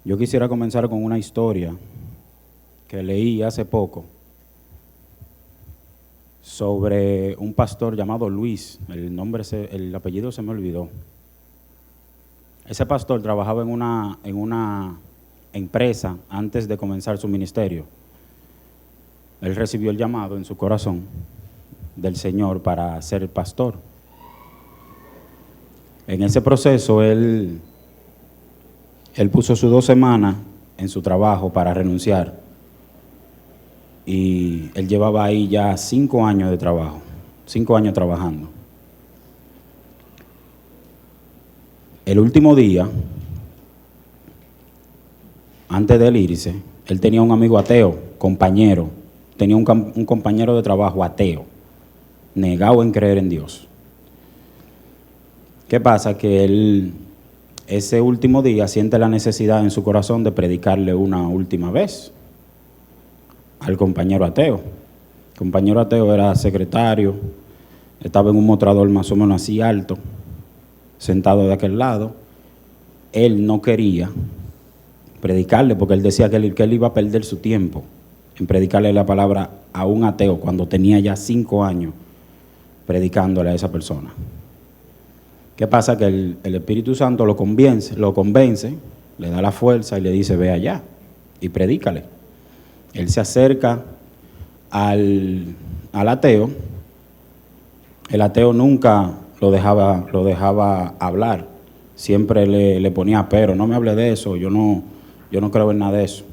Yo quisiera comenzar con una historia que leí hace poco sobre un pastor llamado Luis. El apellido se me olvidó. Ese pastor trabajaba en una empresa antes de comenzar su ministerio. Él recibió el llamado en su corazón del Señor para ser pastor. En ese proceso él puso sus 2 semanas en su trabajo para renunciar. Y él llevaba ahí ya 5 años de trabajo, 5 años trabajando. El último día, antes de él irse, él tenía un amigo ateo, compañero, tenía un compañero de trabajo ateo, negado en creer en Dios. ¿Qué pasa? Que él ese último día siente la necesidad en su corazón de predicarle una última vez al compañero ateo. El compañero ateo era secretario, estaba en un mostrador más o menos así alto, sentado de aquel lado. Él no quería predicarle porque él decía que él iba a perder su tiempo en predicarle la palabra a un ateo cuando tenía ya 5 años predicándole a esa persona. ¿Qué pasa? Que el Espíritu Santo lo convence, le da la fuerza y le dice: ve allá y predícale. Él se acerca al ateo. El ateo nunca lo dejaba hablar. Siempre le ponía pero: no me hable de eso, yo no creo en nada de eso.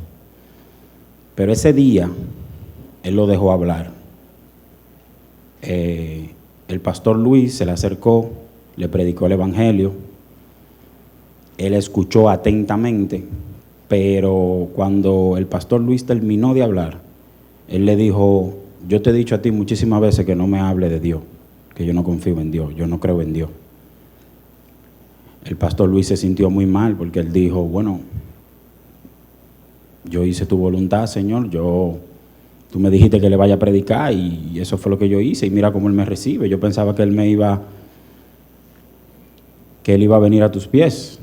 Pero ese día él lo dejó hablar. El pastor Luis se le acercó, le predicó el evangelio. Él escuchó atentamente, pero cuando el pastor Luis terminó de hablar, él le dijo: yo te he dicho a ti muchísimas veces que no me hable de Dios, que yo no confío en Dios, yo no creo en Dios. El pastor Luis se sintió muy mal porque él dijo: bueno, yo hice tu voluntad, Señor, tú me dijiste que le vaya a predicar y eso fue lo que yo hice, y mira cómo él me recibe. Yo pensaba que él iba a venir a tus pies.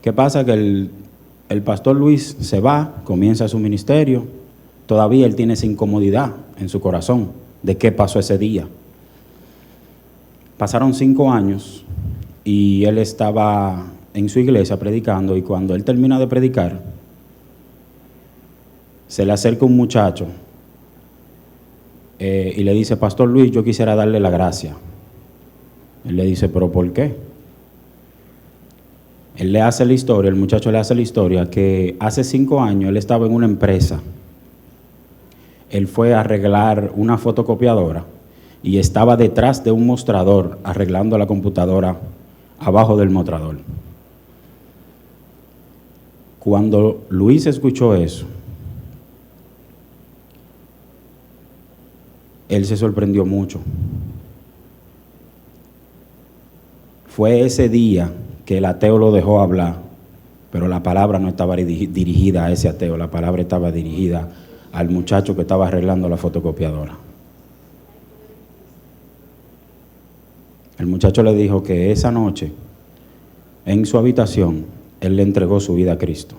¿Qué pasa? Que el pastor Luis se va, comienza su ministerio. Todavía él tiene esa incomodidad en su corazón de qué pasó ese día. Pasaron 5 años y él estaba en su iglesia predicando, y cuando él termina de predicar, se le acerca un muchacho y le dice: Pastor Luis, yo quisiera darle la gracia. Él le dice: ¿pero por qué? Él le hace la historia, el muchacho le hace la historia que hace 5 años él estaba en una empresa. Él fue a arreglar una fotocopiadora y estaba detrás de un mostrador arreglando la computadora abajo del mostrador. Cuando Luis escuchó eso, él se sorprendió mucho. Fue ese día que el ateo lo dejó hablar, pero la palabra no estaba dirigida a ese ateo, la palabra estaba dirigida al muchacho que estaba arreglando la fotocopiadora. El muchacho le dijo que esa noche, en su habitación, él le entregó su vida a Cristo.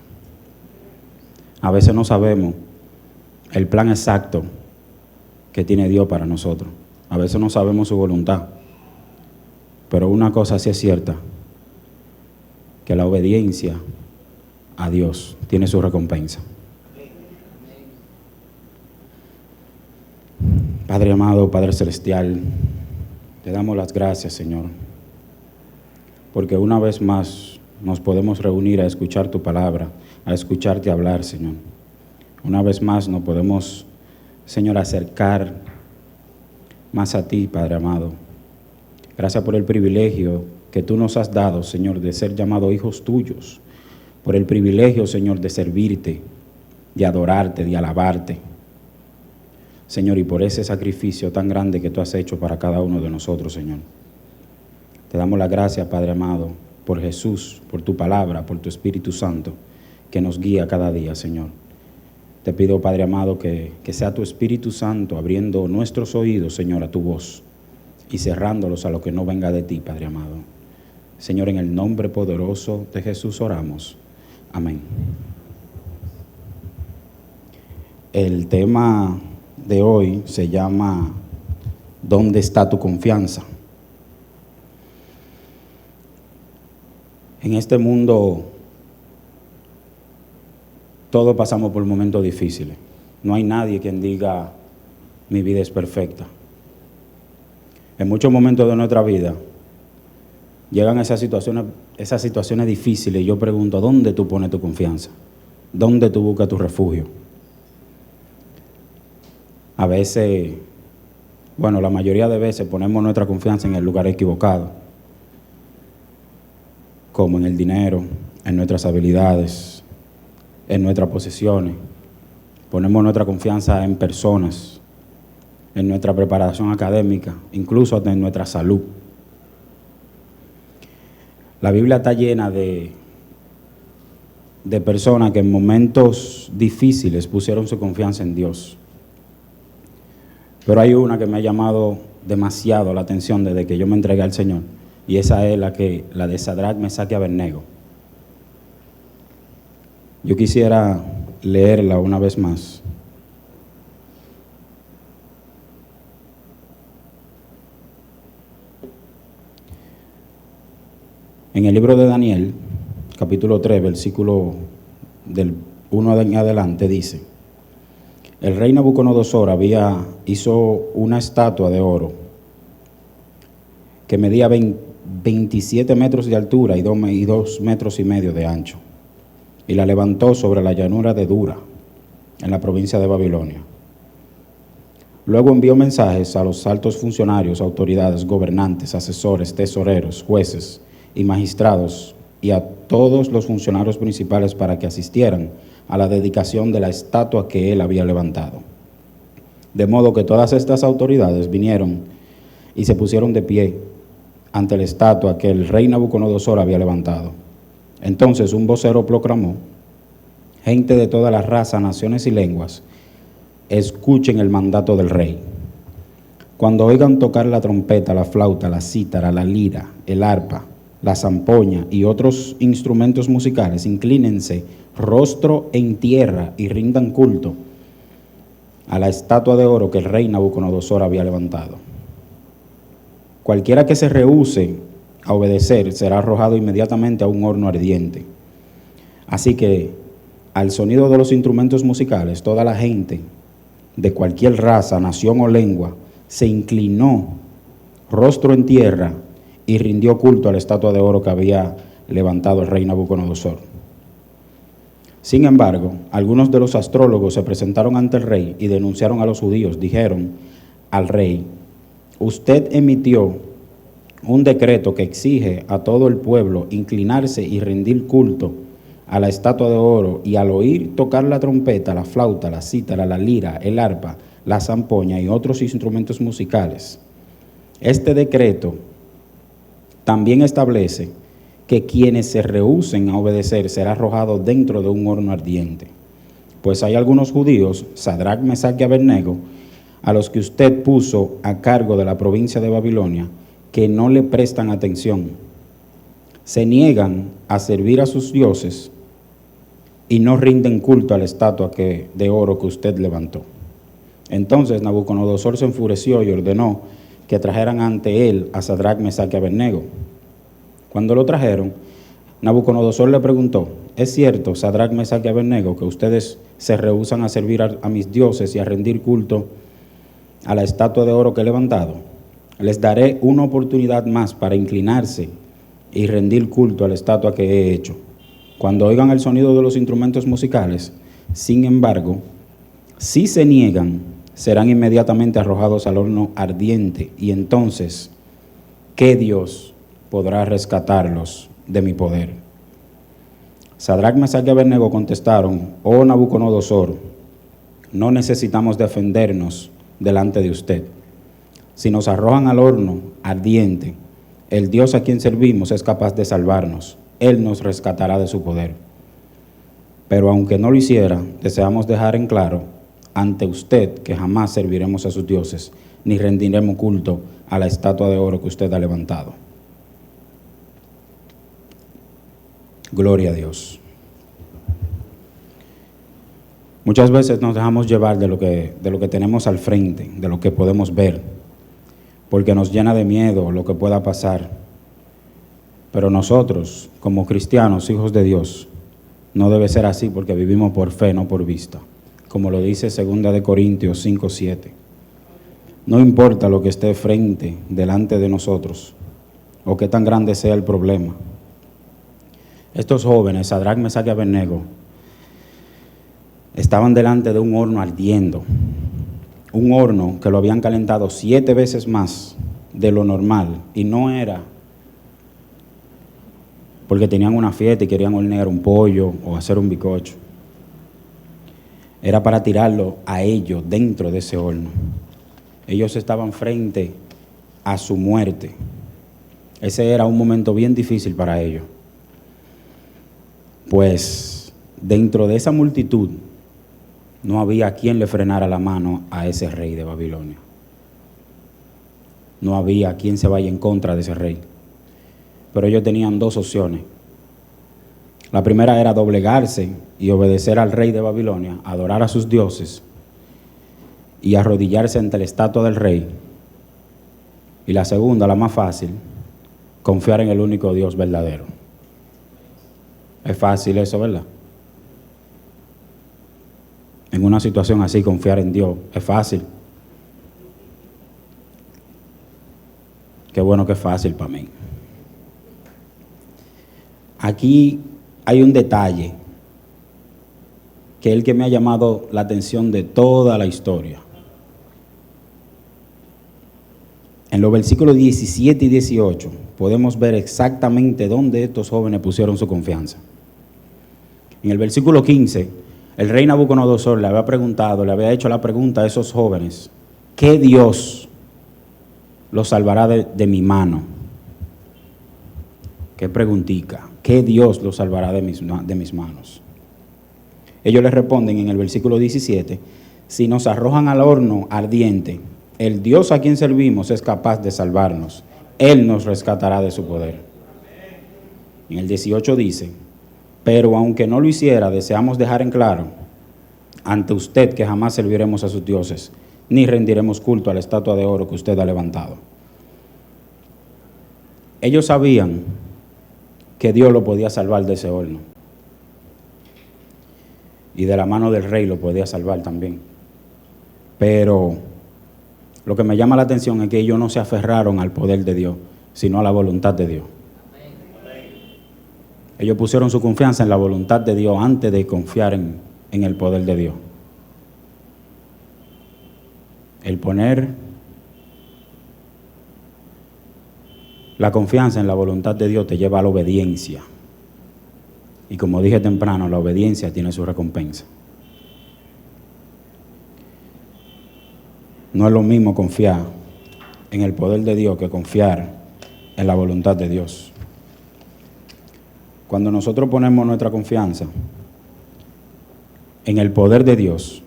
A veces no sabemos el plan exacto que tiene Dios para nosotros. A veces no sabemos su voluntad. Pero una cosa sí es cierta, que la obediencia a Dios tiene su recompensa. Padre amado, Padre celestial, te damos las gracias, Señor, porque una vez más nos podemos reunir a escuchar tu palabra, a escucharte hablar, Señor. Una vez más nos podemos, Señor, acercar más a ti, Padre amado. Gracias por el privilegio que tú nos has dado, Señor, de ser llamados hijos tuyos. Por el privilegio, Señor, de servirte, de adorarte, de alabarte. Señor, y por ese sacrificio tan grande que tú has hecho para cada uno de nosotros, Señor. Te damos las gracias, Padre amado, por Jesús, por tu palabra, por tu Espíritu Santo, que nos guía cada día, Señor. Te pido, Padre amado, que sea tu Espíritu Santo abriendo nuestros oídos, Señor, a tu voz, y cerrándolos a lo que no venga de ti, Padre amado. Señor, en el nombre poderoso de Jesús oramos. Amén. El tema de hoy se llama ¿Dónde está tu confianza? En este mundo todos pasamos por momentos difíciles. No hay nadie quien diga mi vida es perfecta. En muchos momentos de nuestra vida llegan esas situaciones difíciles y yo pregunto, ¿dónde tú pones tu confianza? ¿Dónde tú buscas tu refugio? A veces, la mayoría de veces ponemos nuestra confianza en el lugar equivocado, como en el dinero, en nuestras habilidades, en nuestras posesiones. Ponemos nuestra confianza en personas, en nuestra preparación académica, incluso hasta en nuestra salud. La Biblia está llena de personas que en momentos difíciles pusieron su confianza en Dios. Pero hay una que me ha llamado demasiado la atención desde que yo me entregué al Señor, y esa es la de Sadrac, Mesac y Abednego. Yo quisiera leerla una vez más. En el libro de Daniel, capítulo 3, versículo del 1 en adelante, dice: el rey Nabucodonosor hizo una estatua de oro que medía 27 metros de altura y 2 metros y medio de ancho, y la levantó sobre la llanura de Dura, en la provincia de Babilonia. Luego envió mensajes a los altos funcionarios, autoridades, gobernantes, asesores, tesoreros, jueces y magistrados, y a todos los funcionarios principales para que asistieran a la dedicación de la estatua que él había levantado. De modo que todas estas autoridades vinieron y se pusieron de pie ante la estatua que el rey Nabucodonosor había levantado. Entonces un vocero proclamó: gente de todas las razas, naciones y lenguas, escuchen el mandato del rey. Cuando oigan tocar la trompeta, la flauta, la cítara, la lira, el arpa, la zampoña y otros instrumentos musicales, inclínense rostro en tierra y rindan culto a la estatua de oro que el rey Nabucodonosor había levantado. Cualquiera que se rehúse a obedecer será arrojado inmediatamente a un horno ardiente. Así que, al sonido de los instrumentos musicales, toda la gente de cualquier raza, nación o lengua se inclinó rostro en tierra y rindió culto a la estatua de oro que había levantado el rey Nabucodonosor. Sin embargo, algunos de los astrólogos se presentaron ante el rey y denunciaron a los judíos. Dijeron al rey: usted emitió un decreto que exige a todo el pueblo inclinarse y rendir culto a la estatua de oro, y al oír tocar la trompeta, la flauta, la cítara, la lira, el arpa, la zampoña y otros instrumentos musicales. Este decreto también establece que quienes se rehúsen a obedecer será arrojado dentro de un horno ardiente. Pues hay algunos judíos, Sadrac, Mesac y Abednego, a los que usted puso a cargo de la provincia de Babilonia, que no le prestan atención. Se niegan a servir a sus dioses y no rinden culto a la estatua de oro que usted levantó. Entonces Nabucodonosor se enfureció y ordenó que trajeran ante él a Sadrac, Mesac y Abednego. Cuando lo trajeron, Nabucodonosor le preguntó: ¿es cierto, Sadrac, Mesac y Abednego, que ustedes se rehúsan a servir a mis dioses y a rendir culto a la estatua de oro que he levantado? Les daré una oportunidad más para inclinarse y rendir culto a la estatua que he hecho. Cuando oigan el sonido de los instrumentos musicales, sin embargo, si se niegan, serán inmediatamente arrojados al horno ardiente, y entonces, ¿qué Dios podrá rescatarlos de mi poder? Sadrac, Mesac y Abednego contestaron: oh Nabucodonosor, no necesitamos defendernos delante de usted. Si nos arrojan al horno ardiente, el Dios a quien servimos es capaz de salvarnos. Él nos rescatará de su poder. Pero aunque no lo hiciera, deseamos dejar en claro ante usted que jamás serviremos a sus dioses, ni rendiremos culto a la estatua de oro que usted ha levantado. Gloria a Dios. Muchas veces nos dejamos llevar de lo que tenemos al frente, de lo que podemos ver, porque nos llena de miedo lo que pueda pasar. Pero nosotros, como cristianos, hijos de Dios, no debe ser así, porque vivimos por fe, no por vista. Como lo dice 2 Corintios 5:7. No importa lo que esté delante de nosotros, o qué tan grande sea el problema. Estos jóvenes, Sadrac, Mesac y Abednego, estaban delante de un horno ardiendo. Un horno que lo habían calentado 7 veces más de lo normal. Y no era porque tenían una fiesta y querían hornear un pollo o hacer un bizcocho. Era para tirarlo a ellos dentro de ese horno. Ellos estaban frente a su muerte. Ese era un momento bien difícil para ellos. Pues dentro de esa multitud no había quien le frenara la mano a ese rey de Babilonia. No había quien se vaya en contra de ese rey. Pero ellos tenían 2 opciones. La primera era doblegarse y obedecer al rey de Babilonia, adorar a sus dioses y arrodillarse ante la estatua del rey. Y la segunda, la más fácil, confiar en el único Dios verdadero. Es fácil eso, ¿verdad? En una situación así, confiar en Dios es fácil. Qué bueno que es fácil para mí. Aquí hay un detalle que es el que me ha llamado la atención de toda la historia. En los versículos 17 y 18 podemos ver exactamente dónde estos jóvenes pusieron su confianza. En el versículo 15, el rey Nabucodonosor le había hecho la pregunta a esos jóvenes: ¿qué Dios los salvará de mi mano? ¿Qué preguntica? ¿Qué Dios los salvará de mis manos? Ellos le responden en el versículo 17: si nos arrojan al horno ardiente, el Dios a quien servimos es capaz de salvarnos. Él nos rescatará de su poder. En el 18 dice: pero aunque no lo hiciera, deseamos dejar en claro ante usted que jamás serviremos a sus dioses, ni rendiremos culto a la estatua de oro que usted ha levantado. Ellos sabían que Dios lo podía salvar de ese horno. Y de la mano del rey lo podía salvar también. Pero lo que me llama la atención es que ellos no se aferraron al poder de Dios, sino a la voluntad de Dios. Ellos pusieron su confianza en la voluntad de Dios antes de confiar en el poder de Dios. El poner la confianza en la voluntad de Dios te lleva a la obediencia. Y como dije temprano, la obediencia tiene su recompensa. No es lo mismo confiar en el poder de Dios que confiar en la voluntad de Dios. Cuando nosotros ponemos nuestra confianza en el poder de Dios,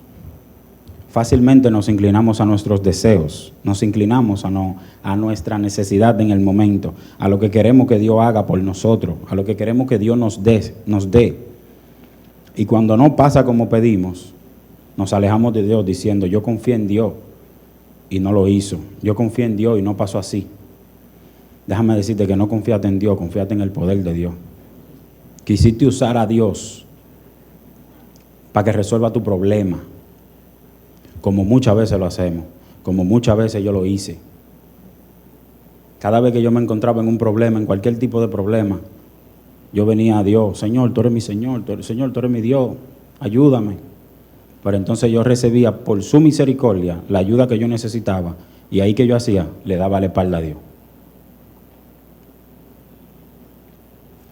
fácilmente nos inclinamos a nuestros deseos, nos inclinamos a nuestra necesidad en el momento, a lo que queremos que Dios haga por nosotros, a lo que queremos que Dios nos dé. Y cuando no pasa como pedimos, nos alejamos de Dios diciendo: yo confié en Dios y no lo hizo. Yo confié en Dios y no pasó así. Déjame decirte que no confiaste en Dios, confiaste en el poder de Dios. Quisiste usar a Dios para que resuelva tu problema, como muchas veces lo hacemos, como muchas veces yo lo hice. Cada vez que yo me encontraba en un problema, en cualquier tipo de problema, yo venía a Dios: Señor, tú eres mi Señor, Señor, tú eres mi Dios, ayúdame. Pero entonces yo recibía por su misericordia la ayuda que yo necesitaba, y ahí que yo hacía, le daba la espalda a Dios.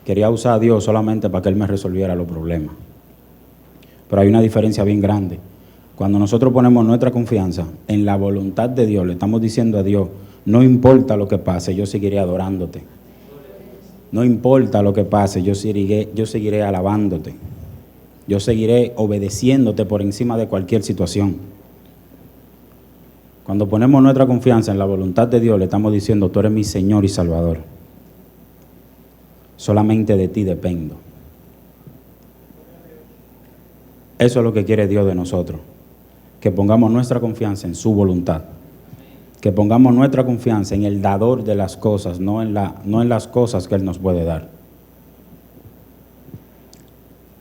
Quería usar a Dios solamente para que Él me resolviera los problemas. Pero hay una diferencia bien grande. Cuando nosotros ponemos nuestra confianza en la voluntad de Dios, le estamos diciendo a Dios: no importa lo que pase, yo seguiré adorándote. No importa lo que pase, yo seguiré alabándote. Yo seguiré obedeciéndote por encima de cualquier situación. Cuando ponemos nuestra confianza en la voluntad de Dios, le estamos diciendo: tú eres mi Señor y Salvador. Solamente de ti dependo. Eso es lo que quiere Dios de nosotros, que pongamos nuestra confianza en su voluntad, que pongamos nuestra confianza en el dador de las cosas, no en las cosas que Él nos puede dar.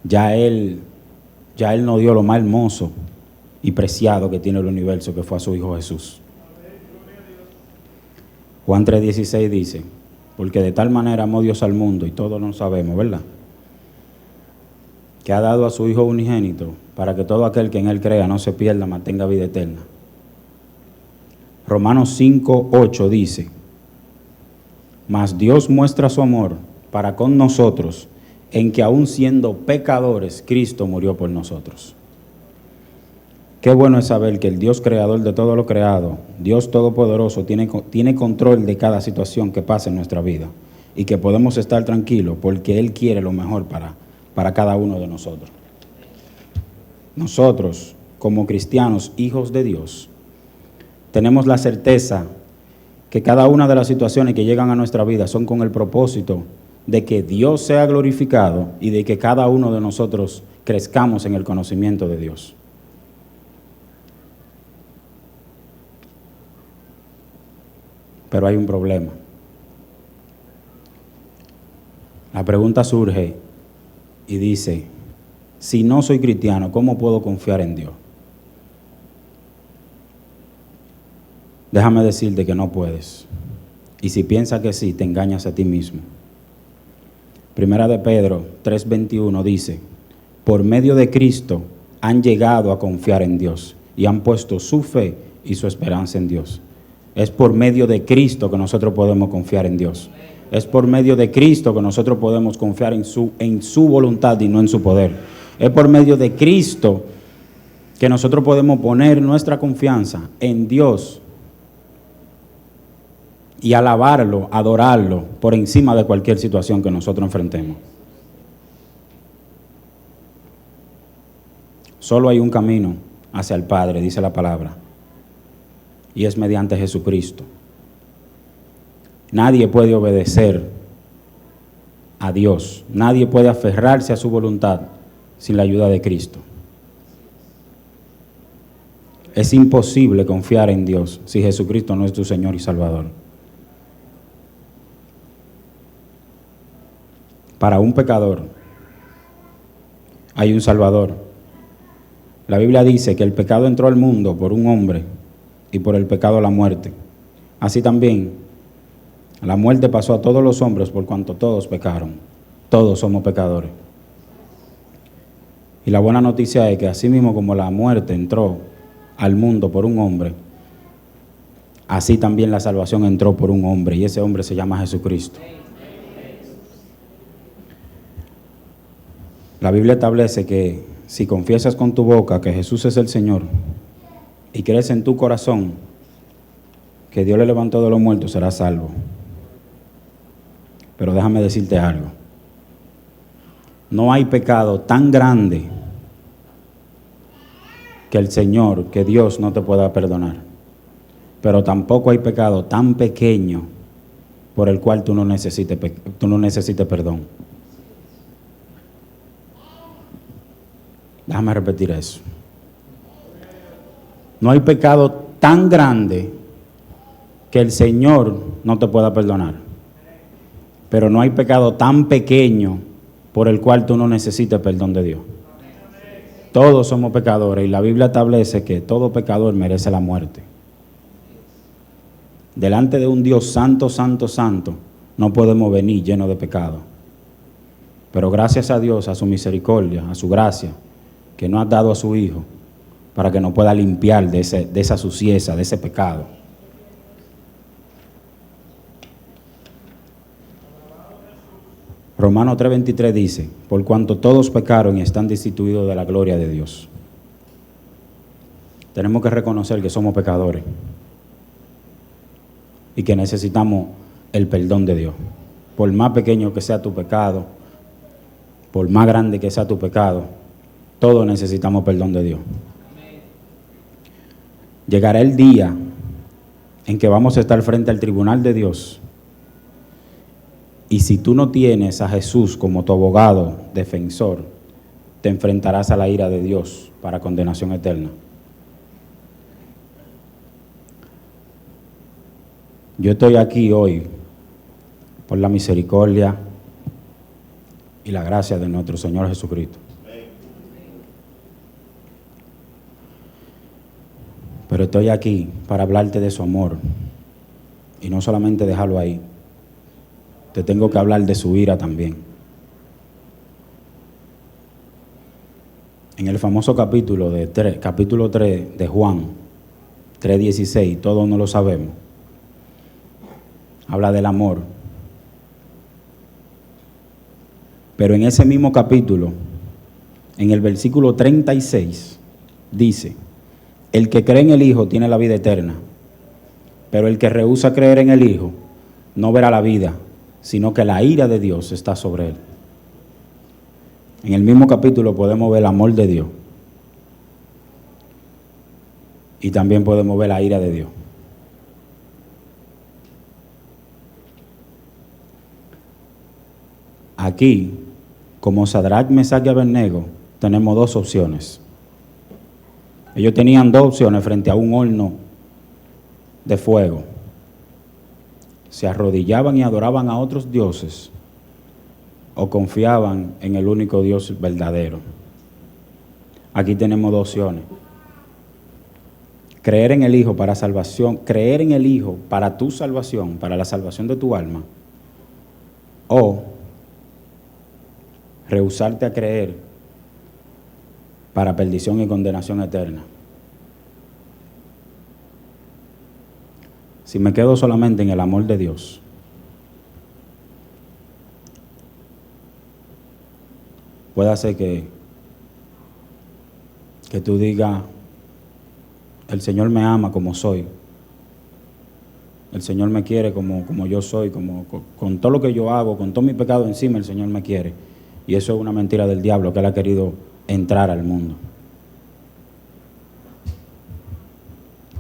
Ya Él nos dio lo más hermoso y preciado que tiene el universo, que fue a su Hijo Jesús. Juan 3:16 dice, porque de tal manera amó Dios al mundo, y todos lo sabemos, ¿verdad?, que ha dado a su Hijo unigénito, para que todo aquel que en Él crea no se pierda, mas tenga vida eterna. Romanos 5:8 dice, mas Dios muestra su amor para con nosotros, en que aun siendo pecadores, Cristo murió por nosotros. Qué bueno es saber que el Dios creador de todo lo creado, Dios todopoderoso, tiene control de cada situación que pasa en nuestra vida, y que podemos estar tranquilos porque Él quiere lo mejor para cada uno de nosotros. Nosotros, como cristianos, hijos de Dios, tenemos la certeza que cada una de las situaciones que llegan a nuestra vida son con el propósito de que Dios sea glorificado y de que cada uno de nosotros crezcamos en el conocimiento de Dios. Pero hay un problema. La pregunta surge y dice, si no soy cristiano, ¿cómo puedo confiar en Dios? Déjame decirte que no puedes. Y si piensas que sí, te engañas a ti mismo. Primera de Pedro 3:21 dice, por medio de Cristo han llegado a confiar en Dios y han puesto su fe y su esperanza en Dios. Es por medio de Cristo que nosotros podemos confiar en Dios. Es por medio de Cristo que nosotros podemos confiar en su voluntad y no en su poder. Es por medio de Cristo que nosotros podemos poner nuestra confianza en Dios y alabarlo, adorarlo por encima de cualquier situación que nosotros enfrentemos. Solo hay un camino hacia el Padre, dice la palabra, y es mediante Jesucristo. Nadie puede obedecer a Dios, nadie puede aferrarse a su voluntad sin la ayuda de Cristo. Es imposible confiar en Dios si Jesucristo no es tu Señor y Salvador. Para un pecador hay un Salvador. La Biblia dice que el pecado entró al mundo por un hombre y por el pecado la muerte. Así también, la muerte pasó a todos los hombres por cuanto todos pecaron. Todos somos pecadores. Y la buena noticia es que así mismo como la muerte entró al mundo por un hombre, así también la salvación entró por un hombre, y ese hombre se llama Jesucristo. La Biblia establece que si confiesas con tu boca que Jesús es el Señor y crees en tu corazón que Dios le levantó de los muertos, serás salvo. Pero déjame decirte algo. No hay pecado tan grande que el Señor, que Dios no te pueda perdonar. Pero tampoco hay pecado tan pequeño por el cual tú no necesites perdón. Déjame repetir eso. No hay pecado tan grande que el Señor no te pueda perdonar. Pero no hay pecado tan pequeño por el cual tú no necesites perdón de Dios. Todos somos pecadores y la Biblia establece que todo pecador merece la muerte. Delante de un Dios santo, santo, santo, no podemos venir llenos de pecado. Pero gracias a Dios, a su misericordia, a su gracia, que nos ha dado a su Hijo, para que nos pueda limpiar de esa suciedad, de ese pecado. Romanos 3:23 dice, por cuanto todos pecaron y están destituidos de la gloria de Dios. Tenemos que reconocer que somos pecadores y que necesitamos el perdón de Dios. Por más pequeño que sea tu pecado, por más grande que sea tu pecado, todos necesitamos perdón de Dios. Llegará el día en que vamos a estar frente al tribunal de Dios. Y si tú no tienes a Jesús como tu abogado, defensor, te enfrentarás a la ira de Dios para condenación eterna. Yo estoy aquí hoy por la misericordia y la gracia de nuestro Señor Jesucristo. Pero estoy aquí para hablarte de su amor y no solamente dejarlo ahí. Te tengo que hablar de su ira también. En el famoso capítulo 3 de Juan 3:16, todos no lo sabemos, habla del amor. Pero en ese mismo capítulo, en el versículo 36, dice: el que cree en el Hijo tiene la vida eterna, pero el que rehúsa creer en el Hijo no verá la vida, sino que la ira de Dios está sobre él. En el mismo capítulo podemos ver el amor de Dios y también podemos ver la ira de Dios. Aquí, como Sadrach, Mesach y Abednego, tenemos dos opciones. Ellos tenían dos opciones frente a un horno de fuego. Se arrodillaban y adoraban a otros dioses o confiaban en el único Dios verdadero. Aquí tenemos dos opciones. Creer en el Hijo para salvación, creer en el Hijo para tu salvación, para la salvación de tu alma, o rehusarte a creer para perdición y condenación eterna. Si me quedo solamente en el amor de Dios, puede ser que tú digas: el Señor me ama como soy, el Señor me quiere como yo soy, con todo lo que yo hago, con todo mi pecado encima, el Señor me quiere. Y eso es una mentira del diablo, que él ha querido entrar al mundo.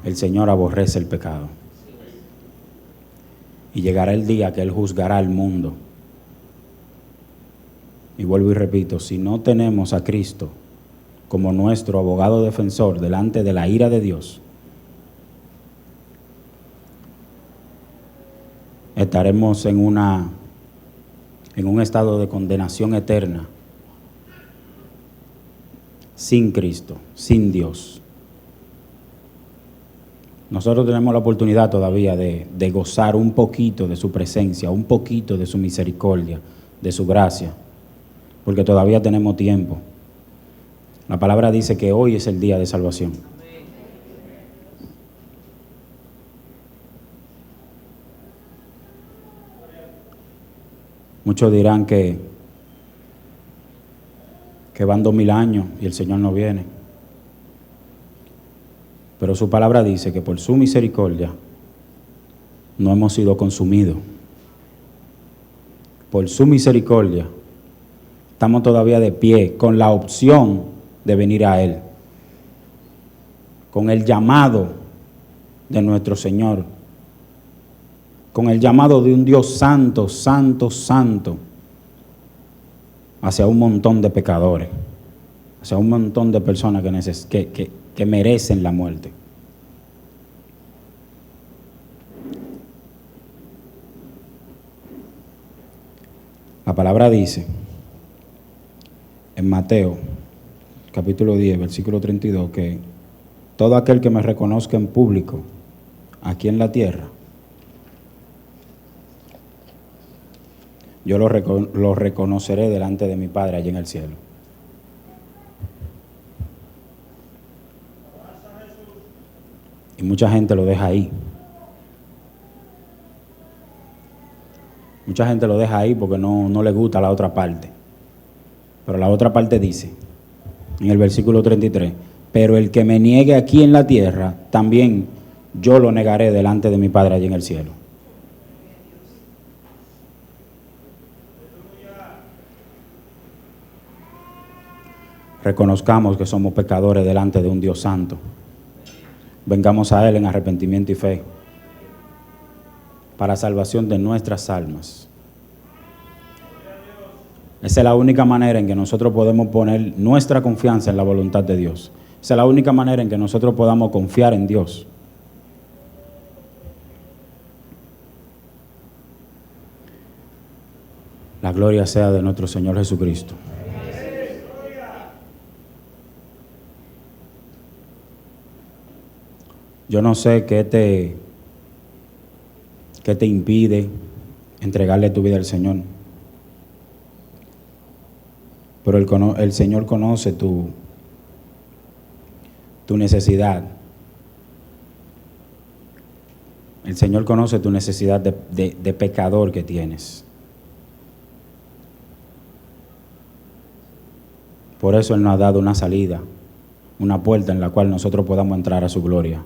El Señor aborrece el pecado. Y llegará el día que Él juzgará al mundo. Y vuelvo y repito, si no tenemos a Cristo como nuestro abogado defensor delante de la ira de Dios, estaremos en un estado de condenación eterna, sin Cristo, sin Dios. Nosotros tenemos la oportunidad todavía de gozar un poquito de su presencia, un poquito de su misericordia, de su gracia, porque todavía tenemos tiempo. La palabra dice que hoy es el día de salvación. Muchos dirán que van 2000 años y el Señor no viene. Pero su palabra dice que por su misericordia no hemos sido consumidos. Por su misericordia estamos todavía de pie, con la opción de venir a Él, con el llamado de nuestro Señor, con el llamado de un Dios santo, santo, santo, hacia un montón de pecadores, hacia un montón de personas que merecen la muerte. La palabra dice en Mateo capítulo 10, versículo 32, que todo aquel que me reconozca en público aquí en la tierra, yo lo reconoceré delante de mi Padre allí en el cielo. Y mucha gente lo deja ahí. Mucha gente lo deja ahí porque no le gusta la otra parte. Pero la otra parte dice, en el versículo 33, pero el que me niegue aquí en la tierra, también yo lo negaré delante de mi Padre allí en el cielo. Reconozcamos que somos pecadores delante de un Dios santo. Vengamos a Él en arrepentimiento y fe para salvación de nuestras almas. Esa es la única manera en que nosotros podemos poner nuestra confianza en la voluntad de Dios. Esa es la única manera en que nosotros podamos confiar en Dios. La gloria sea de nuestro Señor Jesucristo. Yo no sé qué te impide entregarle tu vida al Señor. Pero el Señor conoce tu necesidad. El Señor conoce tu necesidad de pecador que tienes. Por eso Él nos ha dado una salida, una puerta en la cual nosotros podamos entrar a su gloria.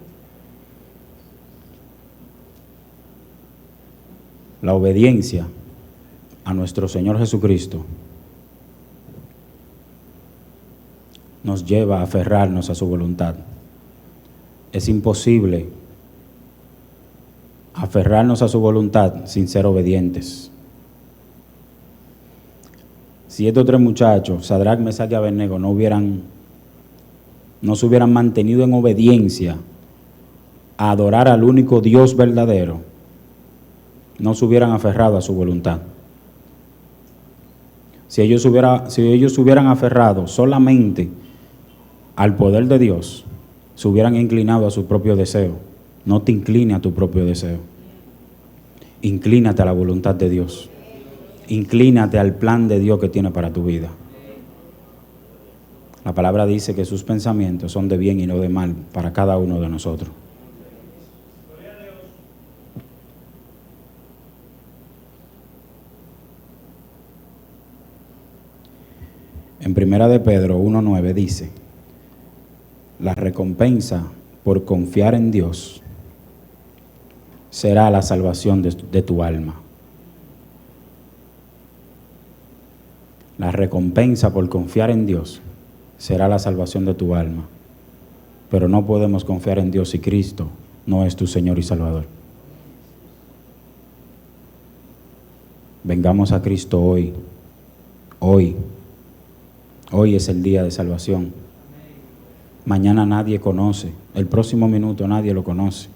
La obediencia a nuestro Señor Jesucristo nos lleva a aferrarnos a su voluntad. Es imposible aferrarnos a su voluntad sin ser obedientes. Si estos tres muchachos, Sadrac, Mesac y Abednego, no se hubieran mantenido en obediencia a adorar al único Dios verdadero, no se hubieran aferrado a su voluntad. Si ellos se hubieran aferrado solamente al poder de Dios, se hubieran inclinado a su propio deseo. No te inclines a tu propio deseo. Inclínate a la voluntad de Dios. Inclínate al plan de Dios que tiene para tu vida. La palabra dice que sus pensamientos son de bien y no de mal para cada uno de nosotros. En Primera de Pedro 1:9 dice: la recompensa por confiar en Dios será la salvación de tu alma. La recompensa por confiar en Dios será la salvación de tu alma. Pero no podemos confiar en Dios si Cristo no es tu Señor y Salvador. Vengamos a Cristo hoy. Hoy es el día de salvación. Mañana nadie conoce. El próximo minuto nadie lo conoce.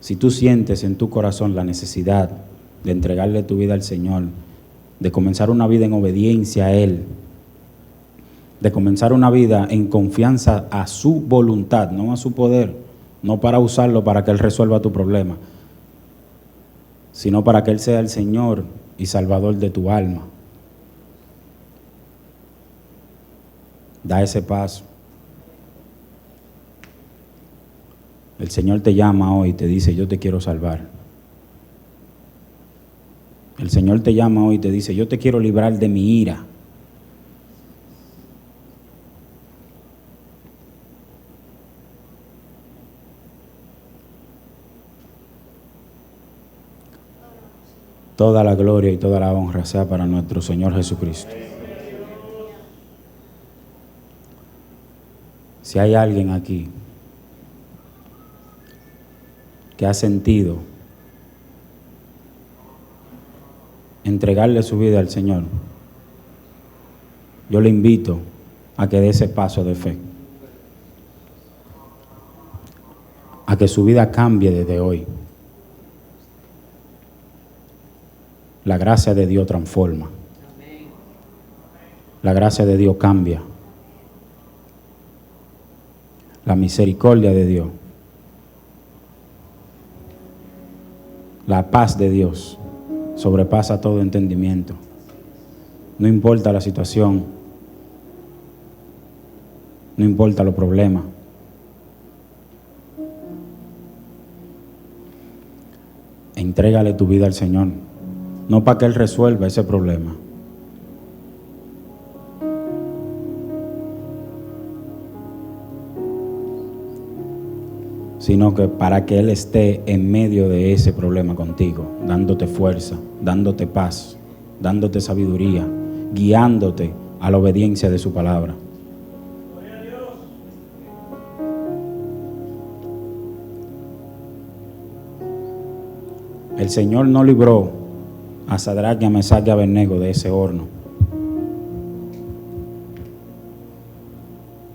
Si tú sientes en tu corazón la necesidad de entregarle tu vida al Señor, de comenzar una vida en obediencia a Él, de comenzar una vida en confianza a su voluntad, no a su poder, no para usarlo para que Él resuelva tu problema, sino para que Él sea el Señor y Salvador de tu alma. Da ese paso. El Señor te llama hoy y te dice: yo te quiero salvar. El Señor te llama hoy y te dice: yo te quiero librar de mi ira. Toda la gloria y toda la honra sea para nuestro Señor Jesucristo. Si hay alguien aquí que ha sentido entregarle su vida al Señor, yo le invito a que dé ese paso de fe, a que su vida cambie desde hoy. La gracia de Dios transforma. La gracia de Dios cambia. La misericordia de Dios, la paz de Dios sobrepasa todo entendimiento. No importa la situación, no importa los problemas. Entrégale tu vida al Señor, no para que Él resuelva ese problema, sino que para que Él esté en medio de ese problema contigo, dándote fuerza, dándote paz, dándote sabiduría, guiándote a la obediencia de su palabra. El Señor no libró a Sadrach, a Mesach y a Abednego de ese horno.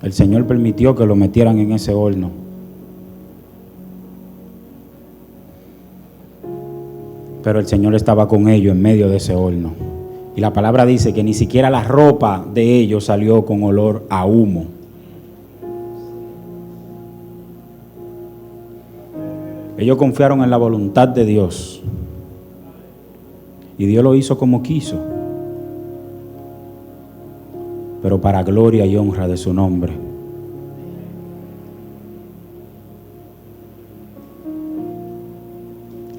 El Señor permitió que lo metieran en ese horno. Pero el Señor estaba con ellos en medio de ese horno. Y la palabra dice que ni siquiera la ropa de ellos salió con olor a humo. Ellos confiaron en la voluntad de Dios. Y Dios lo hizo como quiso. Pero para gloria y honra de su nombre.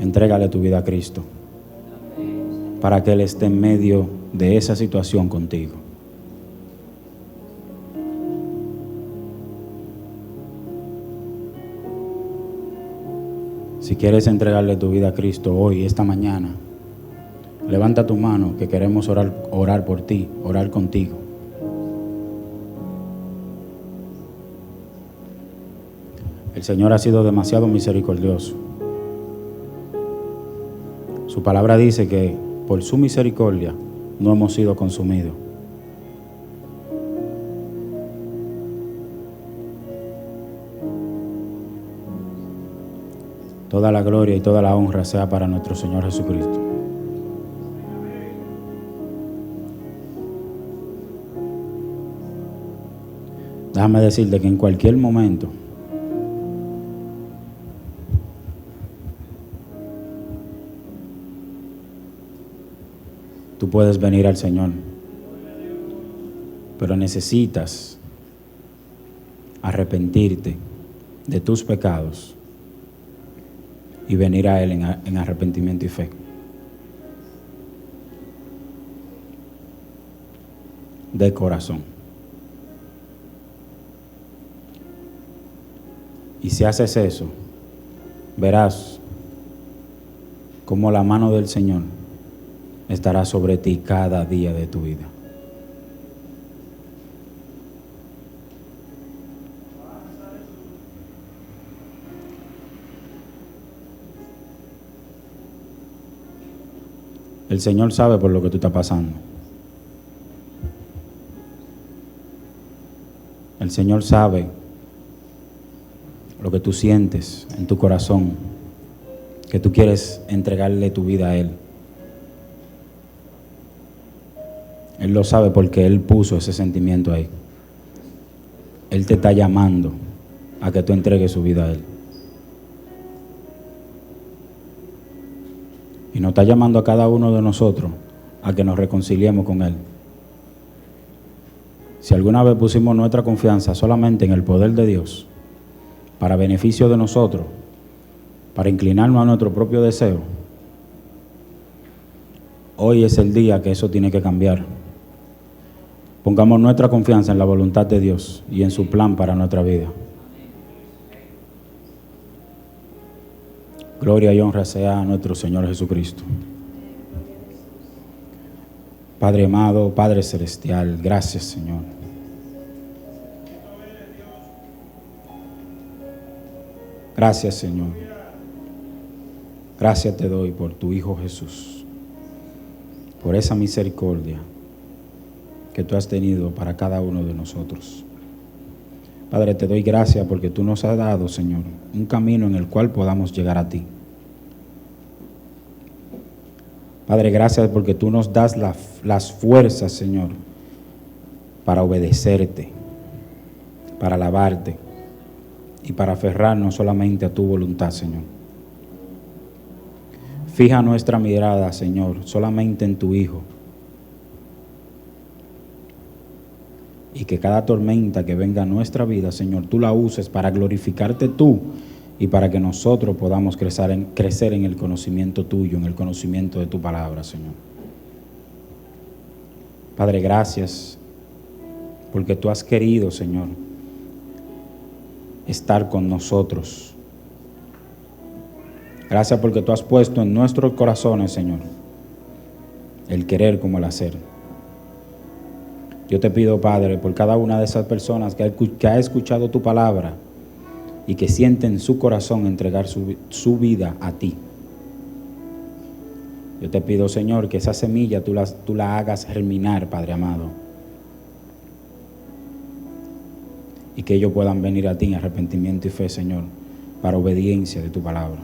Entrégale tu vida a Cristo, para que Él esté en medio de esa situación contigo. Si quieres entregarle tu vida a Cristo hoy, esta mañana, levanta tu mano, que queremos orar por ti, orar contigo. El Señor ha sido demasiado misericordioso. Su palabra dice que por su misericordia no hemos sido consumidos. Toda la gloria y toda la honra sea para nuestro Señor Jesucristo. Déjame decirte que en cualquier momento tú puedes venir al Señor, pero necesitas arrepentirte de tus pecados y venir a Él en arrepentimiento y fe. De corazón. Y si haces eso, verás cómo la mano del Señor estará sobre ti cada día de tu vida. El Señor sabe por lo que tú estás pasando. El Señor sabe lo que tú sientes en tu corazón, que tú quieres entregarle tu vida a Él. Él lo sabe porque Él puso ese sentimiento ahí. Él te está llamando a que tú entregues su vida a Él. Y nos está llamando a cada uno de nosotros a que nos reconciliemos con Él. Si alguna vez pusimos nuestra confianza solamente en el poder de Dios, para beneficio de nosotros, para inclinarnos a nuestro propio deseo, hoy es el día que eso tiene que cambiar. Pongamos nuestra confianza en la voluntad de Dios y en su plan para nuestra vida. Gloria y honra sea a nuestro Señor Jesucristo. Padre amado, Padre celestial, gracias, Señor. Gracias, Señor. Gracias te doy por tu Hijo Jesús, por esa misericordia que tú has tenido para cada uno de nosotros. Padre, te doy gracias porque tú nos has dado, Señor, un camino en el cual podamos llegar a ti. Padre, gracias porque tú nos das las fuerzas, Señor, para obedecerte, para alabarte y para aferrarnos solamente a tu voluntad, Señor. Fija nuestra mirada, Señor, solamente en tu Hijo. Y que cada tormenta que venga a nuestra vida, Señor, tú la uses para glorificarte tú y para que nosotros podamos crecer en el conocimiento tuyo, en el conocimiento de tu palabra, Señor. Padre, gracias porque tú has querido, Señor, estar con nosotros. Gracias porque tú has puesto en nuestros corazones, Señor, el querer como el hacer. Yo te pido, Padre, por cada una de esas personas que ha escuchado tu palabra y que siente en su corazón entregar su vida a ti. Yo te pido, Señor, que esa semilla tú la hagas germinar, Padre amado. Y que ellos puedan venir a ti en arrepentimiento y fe, Señor, para obediencia de tu palabra.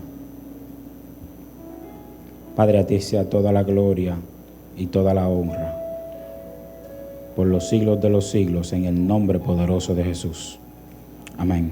Padre, a ti sea toda la gloria y toda la honra, por los siglos de los siglos, en el nombre poderoso de Jesús. Amén.